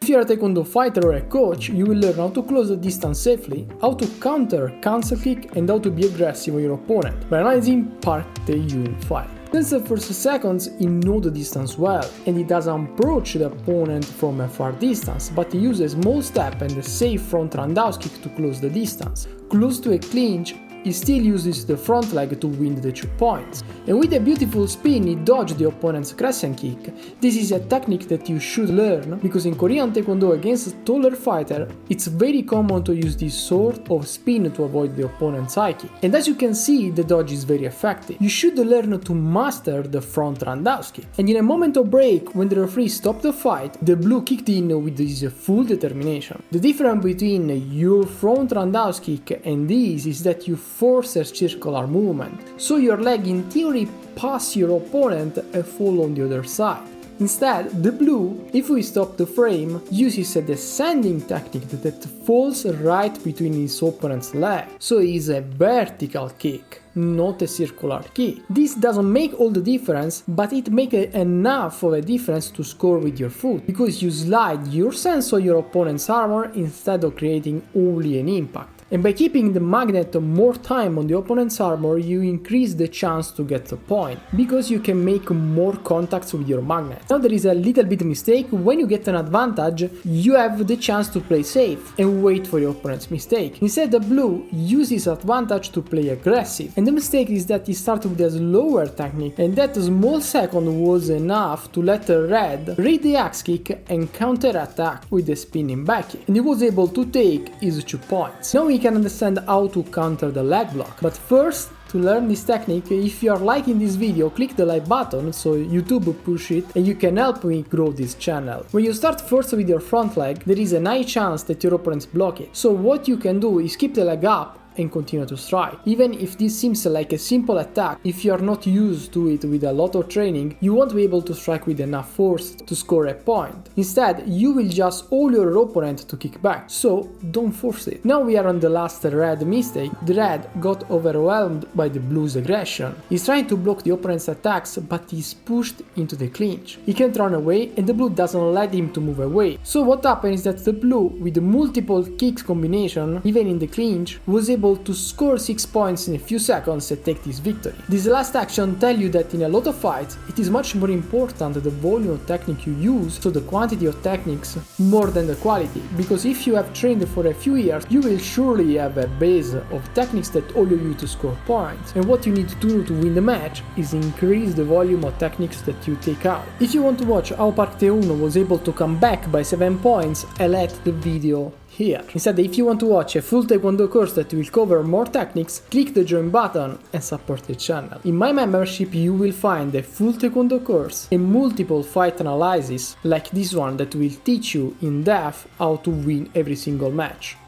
If you're a Taekwondo fighter or a coach, you will learn how to close the distance safely, how to counter cancel kick, and how to be aggressive on your opponent by analyzing Park Tae-yoon fight. Since the first seconds, he knows the distance well, and he doesn't approach the opponent from a far distance, but he uses a small step and a safe front roundhouse kick to close the distance. Close to a clinch, he still uses the front leg to win the 2 points. And with a beautiful spin, he dodged the opponent's crescent kick. This is a technique that you should learn, because in Korean Taekwondo against a taller fighter, it's very common to use this sort of spin to avoid the opponent's high kick. And as you can see, the dodge is very effective. You should learn to master the front roundhouse kick. And in a moment of break, when the referee stopped the fight, the blue kicked in with his full determination. The difference between your front roundhouse kick and this is that you force a circular movement, so your leg in theory pass your opponent and fall on the other side. Instead, the blue, if we stop the frame, uses a descending technique that falls right between his opponent's leg, so it is a vertical kick, not a circular kick. This doesn't make all the difference, but it makes enough of a difference to score with your foot, because you slide your sense on your opponent's armor instead of creating only an impact. And by keeping the magnet more time on the opponent's armor, you increase the chance to get the point, because you can make more contacts with your magnet. Now there is a little bit mistake: when you get an advantage, you have the chance to play safe and wait for your opponent's mistake. Instead, the blue uses advantage to play aggressive, and the mistake is that he started with a slower technique, and that small second was enough to let the red read the axe kick and counter attack with the spinning back kick, and he was able to take his 2 points. Now we can understand how to counter the leg block, but first, to learn this technique, if you are liking this video, click the like button so YouTube push it and you can help me grow this channel. When you start first with your front leg, there is a high chance that your opponents block it, so what you can do is keep the leg up and continue to strike. Even if this seems like a simple attack, if you are not used to it with a lot of training, you won't be able to strike with enough force to score a point. Instead, you will just hold your opponent to kick back, so don't force it. Now we are on the last red mistake. The red got overwhelmed by the blue's aggression. He's trying to block the opponent's attacks, but he's pushed into the clinch. He can't run away and the blue doesn't let him to move away. So what happened is that the blue, with the multiple kicks combination, even in the clinch, was able to score 6 points in a few seconds and take this victory. This last action tells you that in a lot of fights, it is much more important the volume of technique you use, so the quantity of techniques, more than the quality, because if you have trained for a few years, you will surely have a base of techniques that allow you to score points, and what you need to do to win the match is increase the volume of techniques that you take out. If you want to watch how Park Tae-yoon was able to come back by 7 points, I'll add the video here. Instead, if you want to watch a full Taekwondo course that will cover more techniques, click the join button and support the channel. In my membership you will find a full Taekwondo course and multiple fight analysis like this one that will teach you in depth how to win every single match.